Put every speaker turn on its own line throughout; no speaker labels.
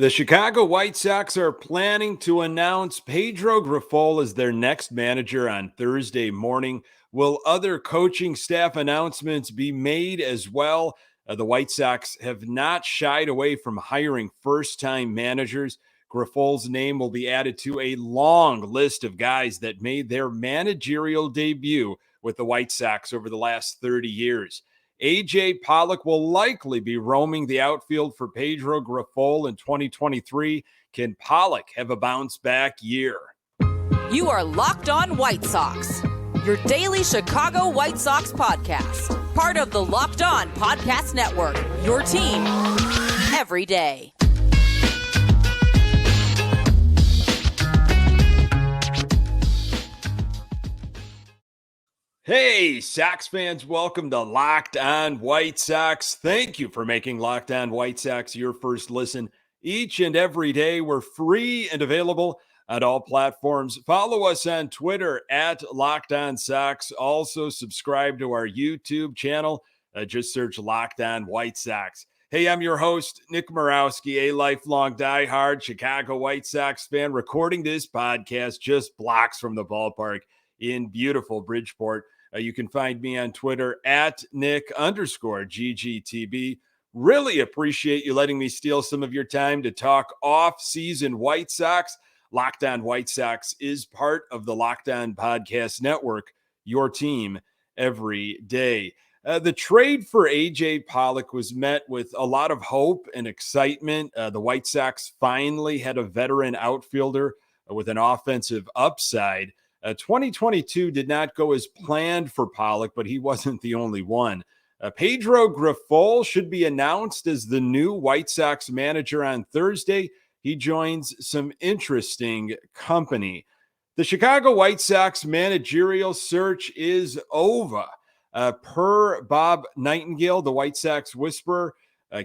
The Chicago White Sox are planning to announce Pedro Grifol as their next manager on Thursday morning. Will other coaching staff announcements be made as well? The White Sox have not shied away from hiring first-time managers. Grifol's name will be added to a long list of guys that made their managerial debut with the White Sox over the last 30 years. A.J. Pollock will likely be roaming the outfield for Pedro Grifol in 2023. Can Pollock have a bounce-back year?
You are Locked On White Sox, your daily Chicago White Sox podcast. Part of the Locked On Podcast Network, your team every day.
Hey, Sox fans, welcome to Locked On White Sox. Thank you for making Locked On White Sox your first listen each and every day. We're free and available on all platforms. Follow us on Twitter at Locked On Sox. Also, subscribe to our YouTube channel. Just search Locked On White Sox. Hey, I'm your host, Nick Morawski, a lifelong diehard Chicago White Sox fan, recording this podcast just blocks from the ballpark in beautiful Bridgeport. You can find me on Twitter at Nick_GGTB. Really appreciate you letting me steal some of your time to talk off-season White Sox. Locked On White Sox is part of the Locked On Podcast Network, your team every day. The trade for A.J. Pollock was met with a lot of hope and excitement. The White Sox finally had a veteran outfielder with an offensive upside. 2022 did not go as planned for Pollock, but he wasn't the only one. Pedro Grifol should be announced as the new White Sox manager on Thursday. He joins some interesting company. The Chicago White Sox managerial search is over. Per Bob Nightingale, the White Sox whisperer,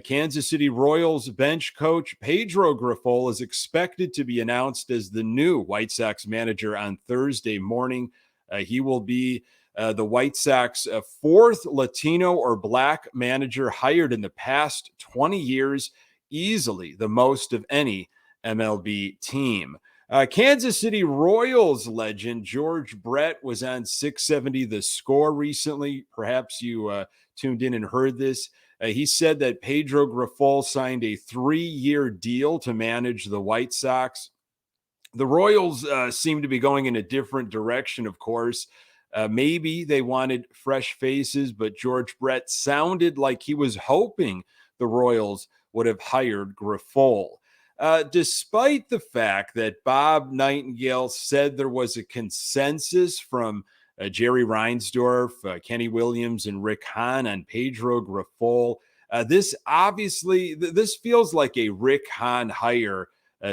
Kansas City Royals bench coach Pedro Grifol is expected to be announced as the new White Sox manager on Thursday morning. He will be the White Sox fourth Latino or Black manager hired in the past 20 years, easily the most of any MLB team. Kansas City Royals legend George Brett was on 670 The Score recently. Perhaps you tuned in and heard this. He said that Pedro Grifol signed a 3-year deal to manage the White Sox. The Royals seem to be going in a different direction, of course. Maybe they wanted fresh faces, but George Brett sounded like he was hoping the Royals would have hired Grifol. Despite the fact that Bob Nightingale said there was a consensus from Jerry Reinsdorf, Kenny Williams, and Rick Hahn on Pedro Grifol. This feels like a Rick Hahn hire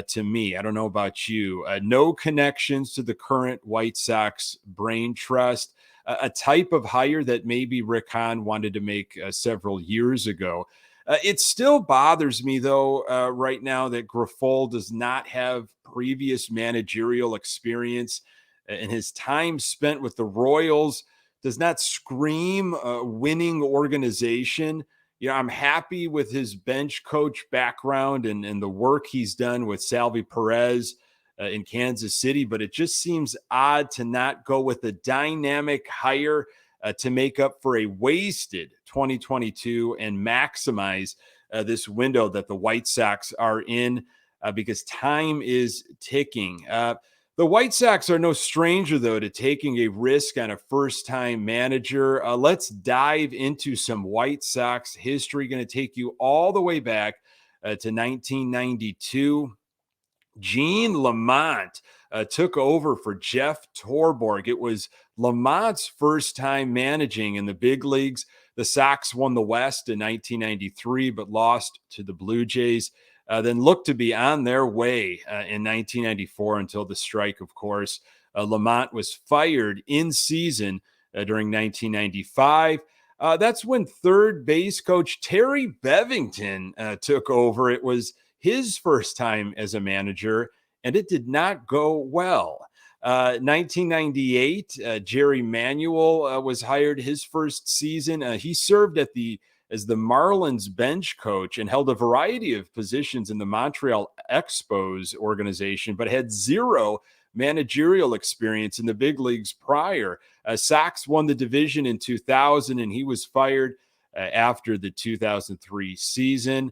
to me. I don't know about you. No connections to the current White Sox brain trust. A type of hire that maybe Rick Hahn wanted to make several years ago. It still bothers me, though, right now that Grifol does not have previous managerial experience. And his time spent with the Royals does not scream a winning organization. You know, I'm happy with his bench coach background and the work he's done with Salvi Perez in Kansas City, but it just seems odd to not go with a dynamic hire to make up for a wasted 2022 and maximize this window that the White Sox are in because time is ticking. The White Sox are no stranger, though, to taking a risk on a first-time manager. Let's dive into some White Sox history. Going to take you all the way back to 1992. Gene Lamont took over for Jeff Torborg. It was Lamont's first time managing in the big leagues. The Sox won the West in 1993, but lost to the Blue Jays. Then looked to be on their way in 1994 until the strike, of course. Lamont was fired in season during 1995. That's when third base coach Terry Bevington took over. It was his first time as a manager, and it did not go well. 1998, Jerry Manuel was hired his first season. He served at the as the Marlins bench coach and held a variety of positions in the Montreal Expos organization, but had zero managerial experience in the big leagues prior. Sox won the division in 2000, and he was fired after the 2003 season.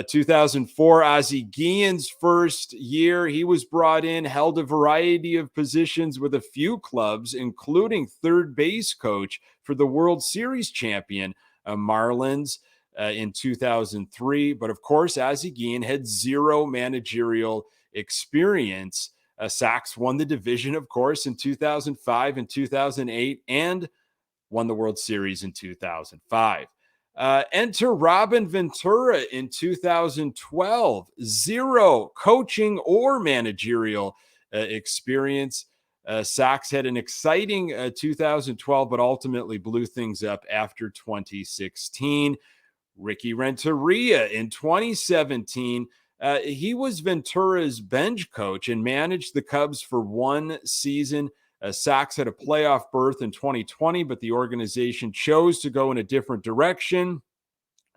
2004, Ozzie Guillen's first year, he was brought in, held a variety of positions with a few clubs, including third base coach for the World Series champion Marlins in 2003. But of course, Ozzie Guillen had zero managerial experience. Sox won the division, of course, in 2005 and 2008, and won the World Series in 2005. Enter Robin Ventura in 2012. Zero coaching or managerial experience. Sox had an exciting 2012, but ultimately blew things up after 2016. Ricky Renteria in 2017. He was Ventura's bench coach and managed the Cubs for one season. Sox had a playoff berth in 2020, but the organization chose to go in a different direction.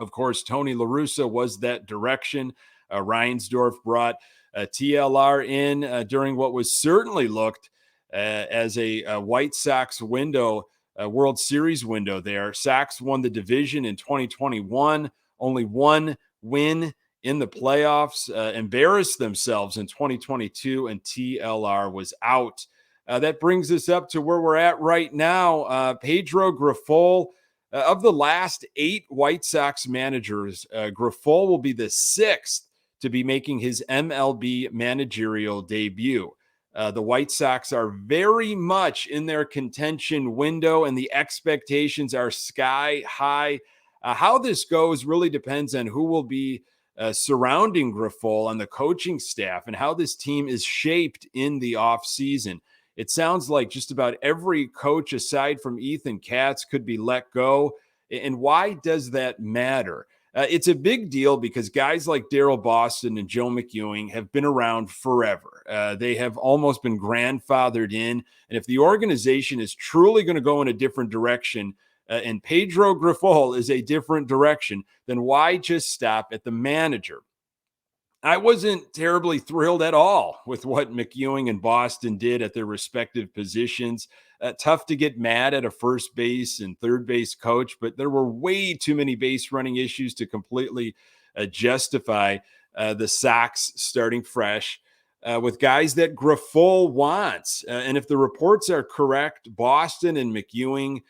Of course, Tony La Russa was that direction. Reinsdorf brought TLR in during what was certainly looked as a White Sox window, a World Series window there. Sox won the division in 2021, only one win in the playoffs, embarrassed themselves in 2022, and TLR was out. That brings us up to where we're at right now. Pedro Grifol, of the last 8 White Sox managers, Grifol will be the 6th to be making his MLB managerial debut. The White Sox are very much in their contention window, and the expectations are sky high. How this goes really depends on who will be surrounding Grifol on the coaching staff and how this team is shaped in the offseason. It sounds like just about every coach aside from Ethan Katz could be let go. And why does that matter? It's a big deal because guys like Daryl Boston and Joe McEwing have been around forever. They have almost been grandfathered in. And if the organization is truly going to go in a different direction, and Pedro Grifol is a different direction, then why just stop at the manager? I wasn't terribly thrilled at all with what McEwing and Boston did at their respective positions. Tough to get mad at a first base and third base coach, but there were way too many base running issues to completely justify the Sox starting fresh with guys that Grifol wants. And if the reports are correct, Boston and McEwing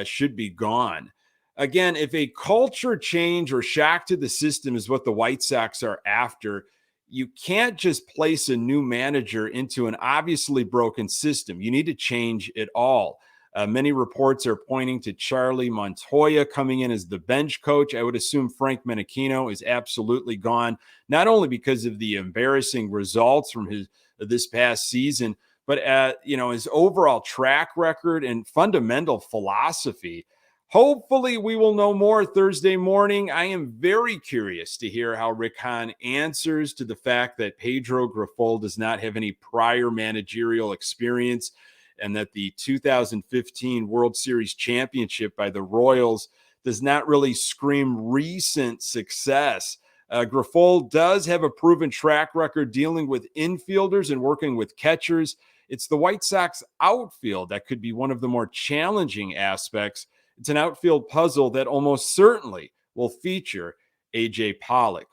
should be gone. Again, if a culture change or shock to the system is what the White Sox are after, you can't just place a new manager into an obviously broken system. You need to change it all. Many reports are pointing to Charlie Montoya coming in as the bench coach. I would assume Frank Menachino is absolutely gone, not only because of the embarrassing results from this past season, but his overall track record and fundamental philosophy. Hopefully, we will know more Thursday morning. I am very curious to hear how Rick Hahn answers to the fact that Pedro Grifol does not have any prior managerial experience and that the 2015 World Series championship by the Royals does not really scream recent success. Grifol does have a proven track record dealing with infielders and working with catchers. It's the White Sox outfield that could be one of the more challenging aspects. It's an outfield puzzle that almost certainly will feature A.J. Pollock.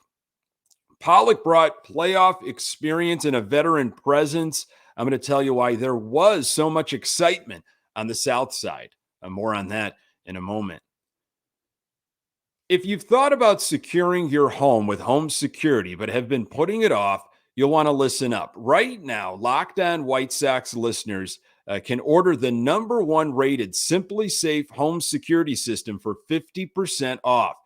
Pollock brought playoff experience and a veteran presence. I'm going to tell you why there was so much excitement on the South Side. More on that in a moment. If you've thought about securing your home with home security but have been putting it off, you'll want to listen up. Right now, Locked On White Sox listeners can order the #1 rated Simply Safe home security system for 50% off.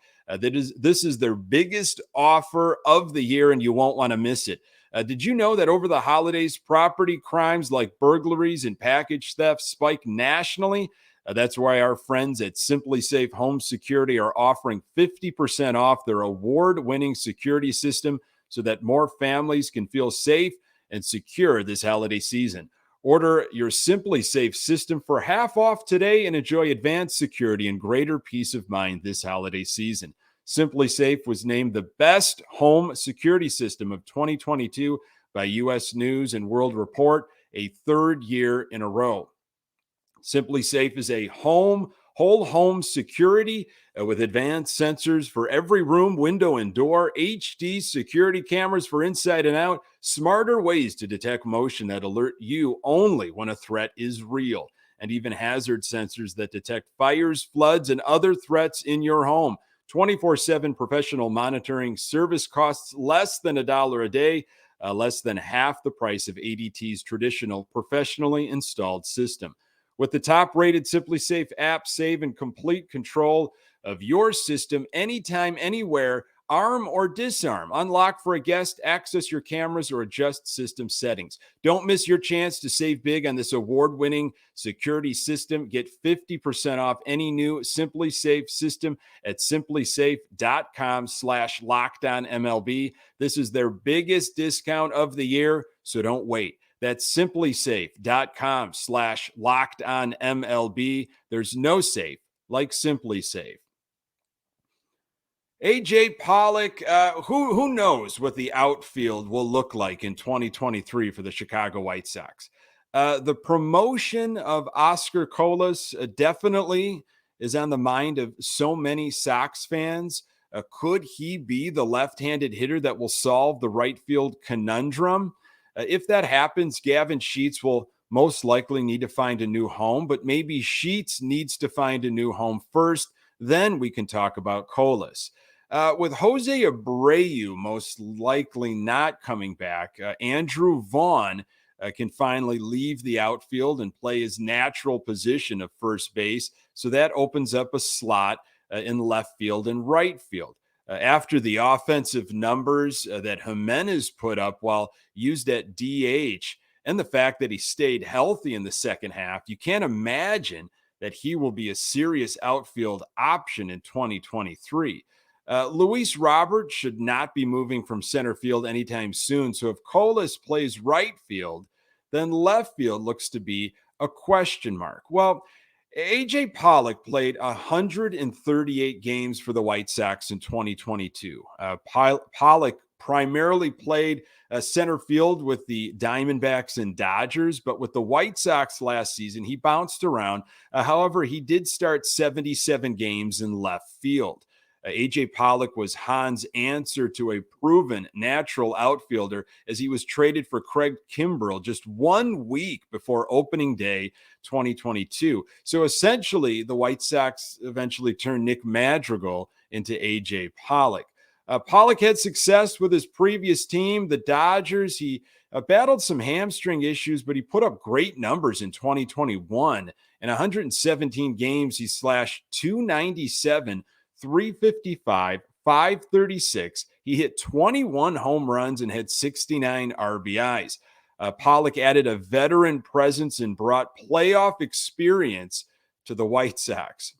This is their biggest offer of the year, and you won't want to miss it. Did you know that over the holidays, property crimes like burglaries and package theft spike nationally? That's why our friends at Simply Safe Home Security are offering 50% off their award-winning security system so that more families can feel safe and secure this holiday season. Order your Simply Safe system for half off today and enjoy advanced security and greater peace of mind this holiday season. Simply Safe was named the best home security system of 2022 by U.S. News and World Report, a third year in a row. Simply Safe is a whole home security with advanced sensors for every room, window, and door, HD security cameras for inside and out, smarter ways to detect motion that alert you only when a threat is real, and even hazard sensors that detect fires, floods, and other threats in your home. 24/7 professional monitoring service costs less than $1 a day, less than half the price of ADT's traditional professionally installed system. With the top rated Simply Safe app, save in complete control of your system anytime, anywhere, arm or disarm. Unlock for a guest, access your cameras, or adjust system settings. Don't miss your chance to save big on this award-winning security system. Get 50% off any new Simply Safe system at simplysafe.com/LockedOnMLB. This is their biggest discount of the year, so don't wait. That's simplysafe.com/LockedOnMLB. There's no safe like Simply Safe. AJ Pollock, who knows what the outfield will look like in 2023 for the Chicago White Sox? The promotion of Oscar Colas definitely is on the mind of so many Sox fans. Could he be the left-handed hitter that will solve the right field conundrum? If that happens, Gavin Sheets will most likely need to find a new home, but maybe Sheets needs to find a new home first. Then we can talk about Colas. With Jose Abreu most likely not coming back, Andrew Vaughn can finally leave the outfield and play his natural position of first base. So that opens up a slot in left field and right field. After the offensive numbers that Jimenez put up while used at DH and the fact that he stayed healthy in the second half, you can't imagine that he will be a serious outfield option in 2023. Luis Robert should not be moving from center field anytime soon. So if Colas plays right field, then left field looks to be a question mark. Well, AJ Pollock played 138 games for the White Sox in 2022. Pollock primarily played center field with the Diamondbacks and Dodgers, but with the White Sox last season, he bounced around. However, he did start 77 games in left field. AJ Pollock was Hahn's answer to a proven natural outfielder as he was traded for Craig Kimbrel just 1 week before opening day 2022. So essentially, the White Sox eventually turned Nick Madrigal into AJ Pollock. Pollock had success with his previous team, the Dodgers. He battled some hamstring issues, but he put up great numbers in 2021. In 117 games, he slashed .297, .355, .536. He hit 21 home runs and had 69 RBIs. Pollock added a veteran presence and brought playoff experience to the White Sox.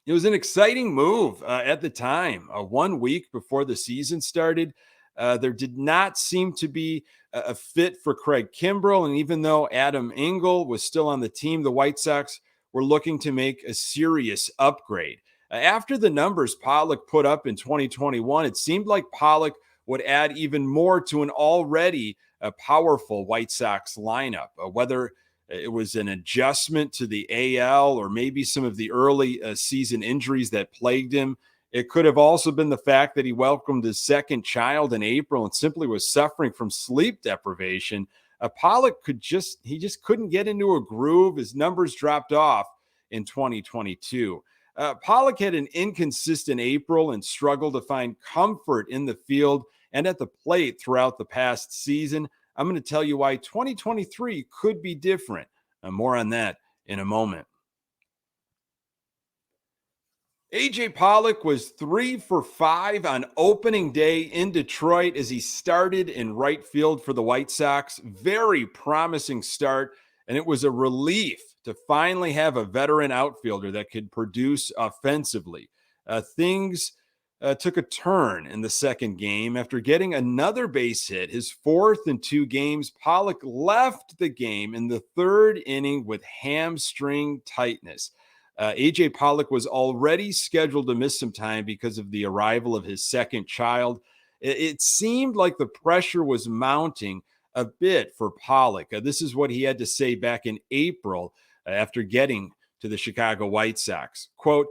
It was an exciting move at the time. 1 week before the season started, there did not seem to be a fit for Craig Kimbrel. And even though Adam Engel was still on the team, the White Sox were looking to make a serious upgrade. After the numbers Pollock put up in 2021, it seemed like Pollock would add even more to an already powerful White Sox lineup. Whether it was an adjustment to the AL or maybe some of the early season injuries that plagued him, it could have also been the fact that he welcomed his second child in April and simply was suffering from sleep deprivation. Pollock just couldn't get into a groove. His numbers dropped off in 2022. Pollock had an inconsistent April and struggled to find comfort in the field and at the plate throughout the past season. I'm going to tell you why 2023 could be different. More on that in a moment. AJ Pollock was 3 for 5 on opening day in Detroit as he started in right field for the White Sox. Very promising start, and it was a relief to finally have a veteran outfielder that could produce offensively. Things took a turn in the second game after getting another base hit, his fourth in 2 games. Pollock left the game in the third inning with hamstring tightness. AJ Pollock was already scheduled to miss some time because of the arrival of his second child. It seemed like the pressure was mounting a bit for Pollock. This is what he had to say back in April after getting to the Chicago White Sox. Quote,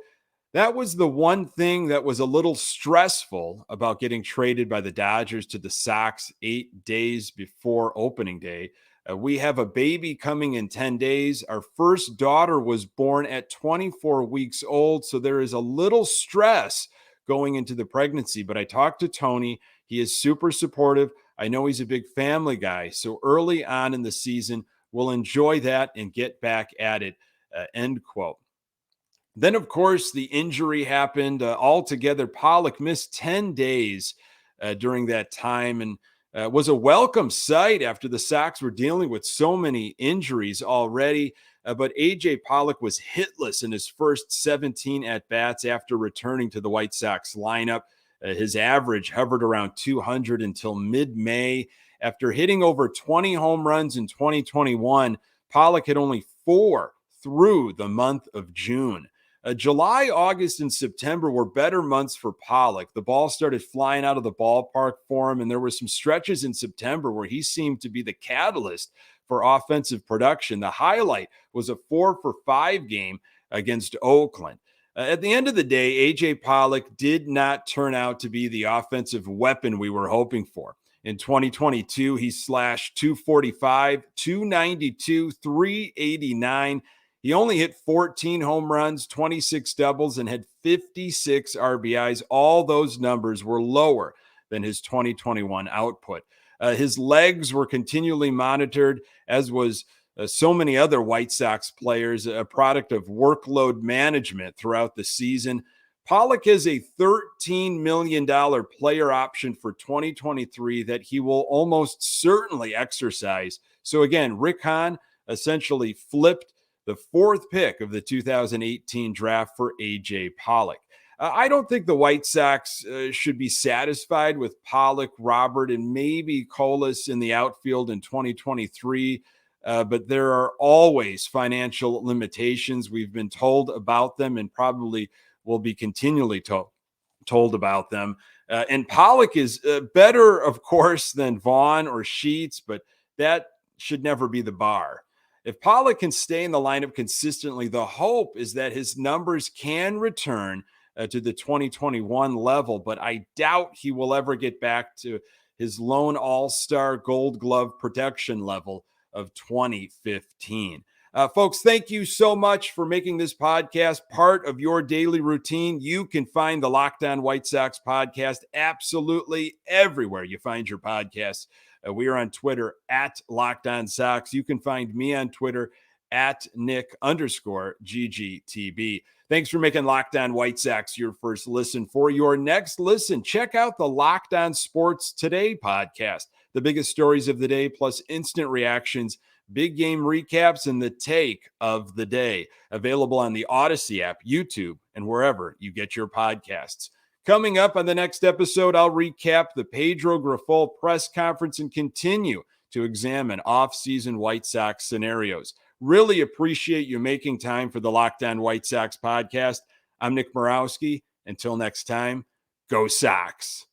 "That was the one thing that was a little stressful about getting traded by the Dodgers to the Sox 8 days before opening day. We have a baby coming in 10 days. Our first daughter was born at 24 weeks old, so there is a little stress going into the pregnancy. But I talked to Tony. He is super supportive. I know he's a big family guy. So early on in the season, we'll enjoy that and get back at it." End quote. Then, of course, the injury happened. Altogether, Pollock missed 10 days during that time and was a welcome sight after the Sox were dealing with so many injuries already. But A.J. Pollock was hitless in his first 17 at-bats after returning to the White Sox lineup. His average hovered around 200 until mid-May. After hitting over 20 home runs in 2021, Pollock had only 4 through the month of June. July, August, and September were better months for Pollock. The ball started flying out of the ballpark for him, and there were some stretches in September where he seemed to be the catalyst for offensive production. The highlight was a 4-for-5 game against Oakland. At the end of the day, A.J. Pollock did not turn out to be the offensive weapon we were hoping for. In 2022, he slashed .245, .292, .389. He only hit 14 home runs, 26 doubles, and had 56 RBIs. All those numbers were lower than his 2021 output. His legs were continually monitored, as was so many other White Sox players, a product of workload management throughout the season. Pollock has a $13 million player option for 2023 that he will almost certainly exercise. So again, Rick Hahn essentially flipped the 4th pick of the 2018 draft for A.J. Pollock. I don't think the White Sox should be satisfied with Pollock, Robert, and maybe Colas in the outfield in 2023, but there are always financial limitations. We've been told about them and probably will be continually told about them. And Pollock is better, of course, than Vaughn or Sheets, but that should never be the bar. If Pollock can stay in the lineup consistently, the hope is that his numbers can return to the 2021 level, but I doubt he will ever get back to his lone all-star Gold Glove production level of 2015. Folks, thank you so much for making this podcast part of your daily routine. You can find the Locked On White Sox podcast absolutely everywhere you find your podcasts. We are on Twitter at Locked On Sox. You can find me on Twitter at Nick_GGTB. Thanks for making Locked On White Sox your first listen. For your next listen, check out the Locked On Sports Today podcast. The biggest stories of the day, plus instant reactions, big game recaps, and the take of the day. Available on the Odyssey app, YouTube, and wherever you get your podcasts. Coming up on the next episode, I'll recap the Pedro Grifol press conference and continue to examine off-season White Sox scenarios. Really appreciate you making time for the Locked On White Sox podcast. I'm Nick Morawski. Until next time, go Sox.